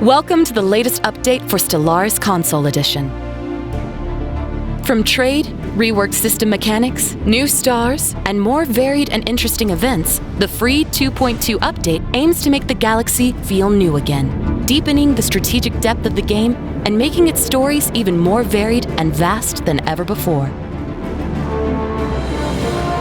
Welcome to the latest update for Stellaris Console Edition. From trade, reworked system mechanics, new stars, and more varied and interesting events, the free 2.2 update aims to make the galaxy feel new again, deepening the strategic depth of the game and making its stories even more varied and vast than ever before.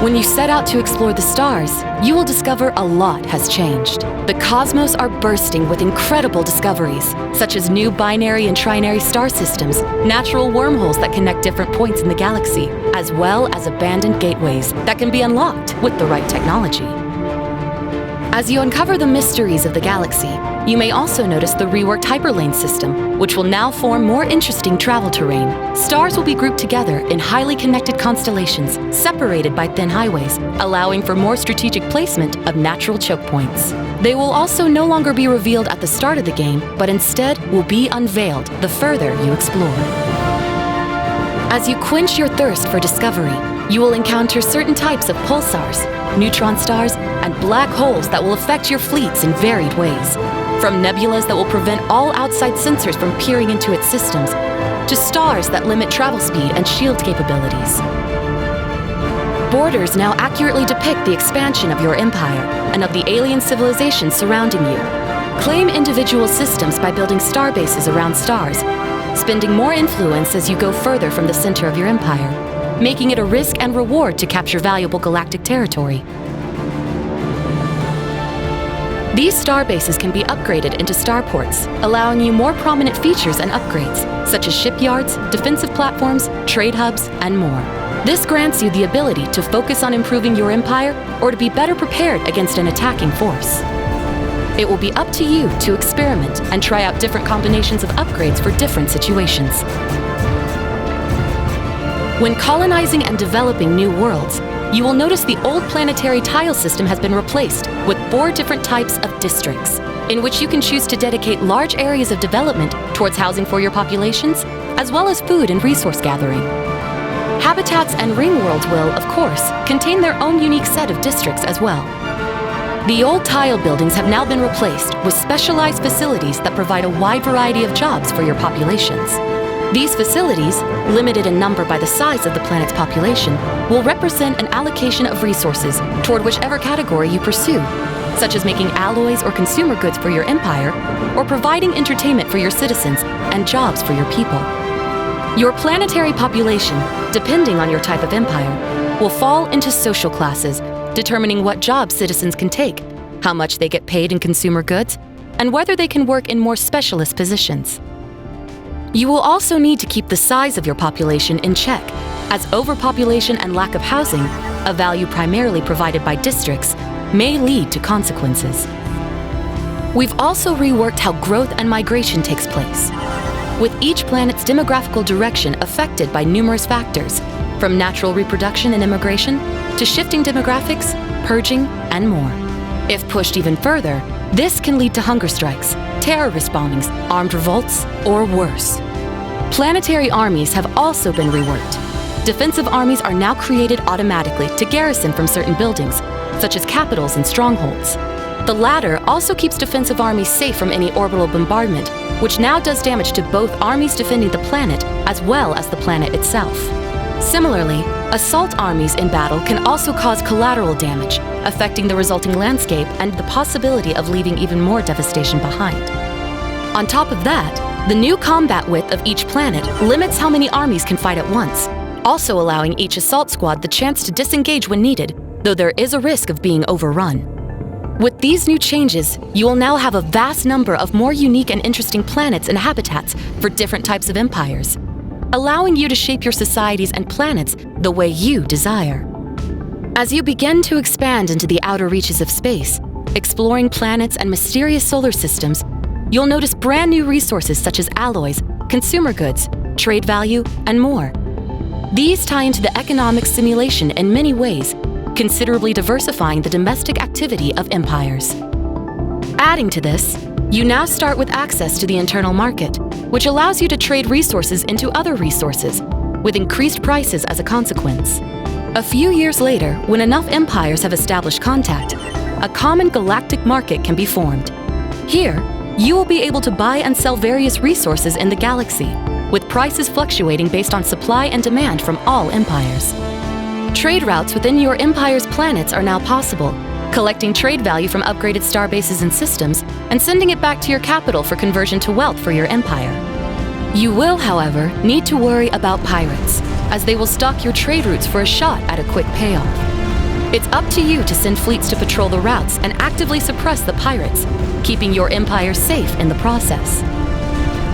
When you set out to explore the stars, you will discover a lot has changed. The cosmos are bursting with incredible discoveries, such as new binary and trinary star systems, natural wormholes that connect different points in the galaxy, as well as abandoned gateways that can be unlocked with the right technology. As you uncover the mysteries of the galaxy, you may also notice the reworked hyperlane system, which will now form more interesting travel terrain. Stars will be grouped together in highly connected constellations, separated by thin highways, allowing for more strategic placement of natural choke points. They will also no longer be revealed at the start of the game, but instead will be unveiled the further you explore. As you quench your thirst for discovery, you will encounter certain types of pulsars, neutron stars, and black holes that will affect your fleets in varied ways. From nebulas that will prevent all outside sensors from peering into its systems, to stars that limit travel speed and shield capabilities. Borders now accurately depict the expansion of your empire and of the alien civilizations surrounding you. Claim individual systems by building starbases around stars, spending more influence as you go further from the center of your empire, making it a risk and reward to capture valuable galactic territory. These starbases can be upgraded into starports, allowing you more prominent features and upgrades, such as shipyards, defensive platforms, trade hubs, and more. This grants you the ability to focus on improving your empire or to be better prepared against an attacking force. It will be up to you to experiment and try out different combinations of upgrades for different situations. When colonizing and developing new worlds, you will notice the old planetary tile system has been replaced with 4 different types of districts, in which you can choose to dedicate large areas of development towards housing for your populations, as well as food and resource gathering. Habitats and ring worlds will, of course, contain their own unique set of districts as well. The old tile buildings have now been replaced with specialized facilities that provide a wide variety of jobs for your populations. These facilities, limited in number by the size of the planet's population, will represent an allocation of resources toward whichever category you pursue, such as making alloys or consumer goods for your empire, or providing entertainment for your citizens and jobs for your people. Your planetary population, depending on your type of empire, will fall into social classes, determining what jobs citizens can take, how much they get paid in consumer goods, and whether they can work in more specialist positions. You will also need to keep the size of your population in check, as overpopulation and lack of housing, a value primarily provided by districts, may lead to consequences. We've also reworked how growth and migration takes place, with each planet's demographical direction affected by numerous factors, from natural reproduction and immigration to shifting demographics, purging, and more. If pushed even further, this can lead to hunger strikes, terrorist bombings, armed revolts, or worse. Planetary armies have also been reworked. Defensive armies are now created automatically to garrison from certain buildings, such as capitals and strongholds. The latter also keeps defensive armies safe from any orbital bombardment, which now does damage to both armies defending the planet as well as the planet itself. Similarly, assault armies in battle can also cause collateral damage, affecting the resulting landscape and the possibility of leaving even more devastation behind. On top of that, the new combat width of each planet limits how many armies can fight at once, also allowing each assault squad the chance to disengage when needed, though there is a risk of being overrun. With these new changes, you will now have a vast number of more unique and interesting planets and habitats for different types of empires, allowing you to shape your societies and planets the way you desire. As you begin to expand into the outer reaches of space, exploring planets and mysterious solar systems, you'll notice brand new resources such as alloys, consumer goods, trade value, and more. These tie into the economic simulation in many ways, considerably diversifying the domestic activity of empires. Adding to this, you now start with access to the internal market, which allows you to trade resources into other resources, with increased prices as a consequence. A few years later, when enough empires have established contact, a common galactic market can be formed. Here, You will be able to buy and sell various resources in the galaxy, with prices fluctuating based on supply and demand from all empires. Trade routes within your empire's planets are now possible, collecting trade value from upgraded starbases and systems and sending it back to your capital for conversion to wealth for your empire. You will, however, need to worry about pirates, as they will stalk your trade routes for a shot at a quick payoff. It's up to you to send fleets to patrol the routes and actively suppress the pirates, keeping your empire safe in the process.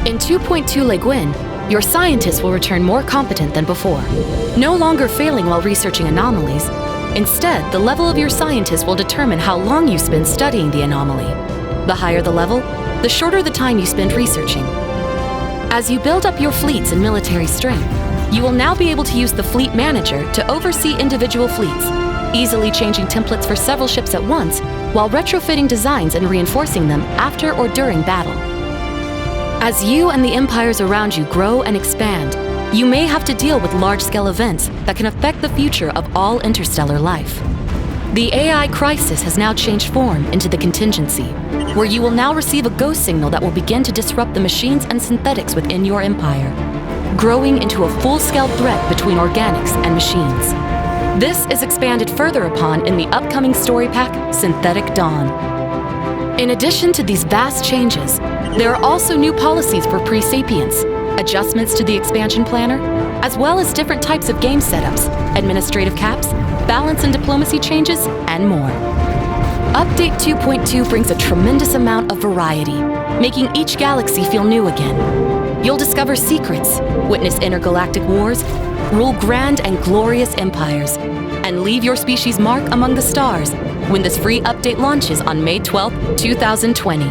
In 2.2 Guin, your scientists will return more competent than before, no longer failing while researching anomalies. Instead, the level of your scientists will determine how long you spend studying the anomaly. The higher the level, the shorter the time you spend researching. As you build up your fleets and military strength, you will now be able to use the Fleet Manager to oversee individual fleets, easily changing templates for several ships at once while retrofitting designs and reinforcing them after or during battle. As you and the empires around you grow and expand, you may have to deal with large-scale events that can affect the future of all interstellar life. The AI crisis has now changed form into the contingency, where you will now receive a ghost signal that will begin to disrupt the machines and synthetics within your empire, growing into a full-scale threat between organics and machines. This is expanded further upon in the upcoming story pack, Synthetic Dawn. In addition to these vast changes, there are also new policies for pre-sapients, adjustments to the expansion planner, as well as different types of game setups, administrative caps, balance and diplomacy changes, and more. Update 2.2 brings a tremendous amount of variety, making each galaxy feel new again. You'll discover secrets, witness intergalactic wars, rule grand and glorious empires, and leave your species' mark among the stars when this free update launches on May 12, 2020.